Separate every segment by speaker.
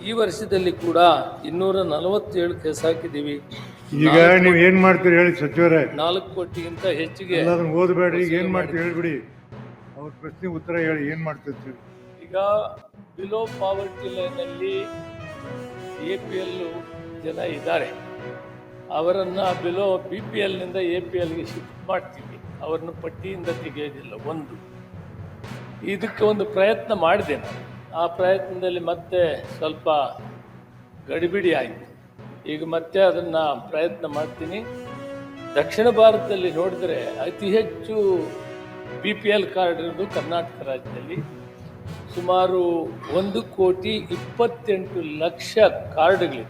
Speaker 1: ಈ ವರ್ಷದಲ್ಲಿ ಕೂಡ 247 ಕೇಸ್ ಹಾಕಿದ್ದೀವಿ.
Speaker 2: ಈಗ ನೀವು ಏನ್ ಮಾಡ್ತೀರಿ ಹೇಳಿ ಸಚಿವರೇ?
Speaker 1: 4 ಕೋಟಿಗಿಂತ ಹೆಚ್ಚಿಗೆ
Speaker 2: ಎಲ್ಲದನ್ನ ಓದಬೇಡ್ರಿ. ಈಗ ಏನ್ ಮಾಡ್ತೀರಿ ಹೇಳ್ಬಿಡಿ. ಅವ್ರ ಪ್ರಶ್ನೆ ಉತ್ತರ ಹೇಳಿ, ಏನ್ ಮಾಡ್ತೀರಿ?
Speaker 1: ಈಗ ಬಿಲೋ ಪಾವರ್ಟಿ ಲೈನಲ್ಲಿ APL ಜನ ಇದ್ದಾರೆ. ಅವರನ್ನು ಬಿಲೋ BPLನಿಂದ APLಗೆ ಶಿಫ್ಟ್ ಮಾಡ್ತೀವಿ. ಅವರನ್ನು ಪಟ್ಟಿಯಿಂದ ತೆಗೆಯೋದಿಲ್ಲ. ಇದಕ್ಕೆ ಒಂದು ಪ್ರಯತ್ನ ಮಾಡಿದೆ ನಾನು. ಆ ಪ್ರಯತ್ನದಲ್ಲಿ ಮತ್ತೆ ಸ್ವಲ್ಪ ಗಡಿಬಿಡಿ ಆಯಿತು. ಈಗ ಮತ್ತೆ ಅದನ್ನು ಪ್ರಯತ್ನ ಮಾಡ್ತೀನಿ. ದಕ್ಷಿಣ ಭಾರತದಲ್ಲಿ ನೋಡಿದರೆ ಅತಿ ಹೆಚ್ಚು BPL ಕಾರ್ಡ್ ಇರೋದು ಕರ್ನಾಟಕ ರಾಜ್ಯದಲ್ಲಿ. ಸುಮಾರು 1,28,00,000 ಕಾರ್ಡ್ಗಳಿವೆ.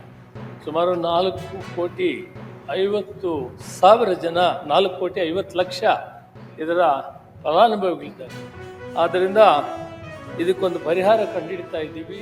Speaker 1: ಸುಮಾರು 4,50,000 ಜನ, 4,50,00,000 ಇದರ ಫಲಾನುಭವಿಗಳಿದ್ದಾರೆ. ಆದ್ದರಿಂದ ಇದಕ್ಕೊಂದು ಪರಿಹಾರ ಕಂಡುಹಿಡ್ತಾ ಇದ್ದೀವಿ.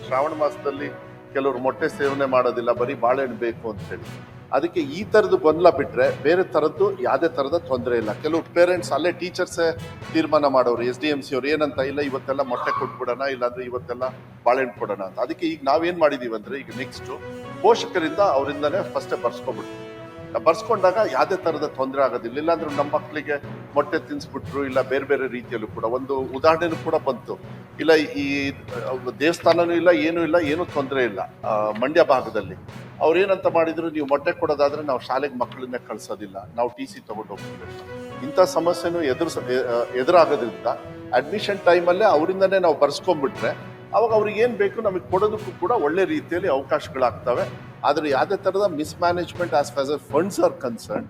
Speaker 3: ಶ್ರಾವಣ ಮಾಸದಲ್ಲಿ ಕೆಲವರು ಮೊಟ್ಟೆ ಸೇವನೆ ಮಾಡೋದಿಲ್ಲ, ಬರೀ ಬಾಳೆಹಣ್ಣು ಬೇಕು ಅಂತ ಹೇಳಿ. ಅದಕ್ಕೆ ಈ ಥರದ್ದು ಗೊಂದಲ ಬಿಟ್ಟರೆ ಬೇರೆ ಥರದ್ದು ಯಾವುದೇ ಥರದ ತೊಂದರೆ ಇಲ್ಲ. ಕೆಲವು ಪೇರೆಂಟ್ಸ್ ಅಲ್ಲೇ ಟೀಚರ್ಸೇ ತೀರ್ಮಾನ ಮಾಡೋರು, SDMC ಅವ್ರು ಏನಂತ, ಇಲ್ಲ ಇವತ್ತೆಲ್ಲ ಮೊಟ್ಟೆ ಕೊಟ್ಬಿಡೋಣ, ಇಲ್ಲಾಂದ್ರೆ ಇವತ್ತೆಲ್ಲ ಬಾಳೆಹಣ್ಣು ಕೊಡೋಣ ಅಂತ. ಅದಕ್ಕೆ ಈಗ ನಾವೇನು ಮಾಡಿದ್ದೀವಿ ಅಂದರೆ, ಈಗ ನೆಕ್ಸ್ಟು ಪೋಷಕರಿಂದ ಅವರಿಂದನೇ ಫಸ್ಟೇ ಬರ್ಸ್ಕೊಬಿಡ್ತೀವಿ. ಬರ್ಸ್ಕೊಂಡಾಗ ಯಾವುದೇ ಥರದ ತೊಂದರೆ ಆಗೋದಿಲ್ಲ. ಇಲ್ಲಾಂದ್ರೆ ನಮ್ಮ ಮಕ್ಕಳಿಗೆ ಮೊಟ್ಟೆ ತಿನ್ನಿಸ್ಬಿಟ್ರು, ಇಲ್ಲ ಬೇರೆ ಬೇರೆ ರೀತಿಯಲ್ಲೂ ಕೂಡ ಒಂದು ಉದಾಹರಣೆನೂ ಕೂಡ ಬಂತು. ಇಲ್ಲ ಈ ದೇವಸ್ಥಾನನೂ ಇಲ್ಲ, ಏನೂ ಇಲ್ಲ, ಏನೂ ತೊಂದರೆ ಇಲ್ಲ. ಮಂಡ್ಯ ಭಾಗದಲ್ಲಿ ಅವ್ರು ಏನಂತ ಮಾಡಿದ್ರು, ನೀವು ಮೊಟ್ಟೆ ಕೊಡೋದಾದ್ರೆ ನಾವು ಶಾಲೆಗೆ ಮಕ್ಕಳನ್ನೇ ಕಳ್ಸೋದಿಲ್ಲ, ನಾವು TC ತಗೊಂಡು ಹೋಗ್ತೀವಿ. ಇಂಥ ಸಮಸ್ಯೆನೂ ಎದುರಾಗೋದ್ರಿಂದ ಅಡ್ಮಿಷನ್ ಟೈಮಲ್ಲೇ ಅವರಿಂದನೇ ನಾವು ಬರ್ಸ್ಕೊಂಡ್ಬಿಟ್ರೆ ಅವಾಗ ಅವ್ರಿಗೆ ಏನು ಬೇಕು ನಮಗೆ ಕೊಡೋದಕ್ಕೂ ಕೂಡ ಒಳ್ಳೆ ರೀತಿಯಲ್ಲಿ ಅವಕಾಶಗಳಾಗ್ತವೆ. ಆದರೆ ಯಾವುದೇ ಥರದ mismanagement as for funds are concern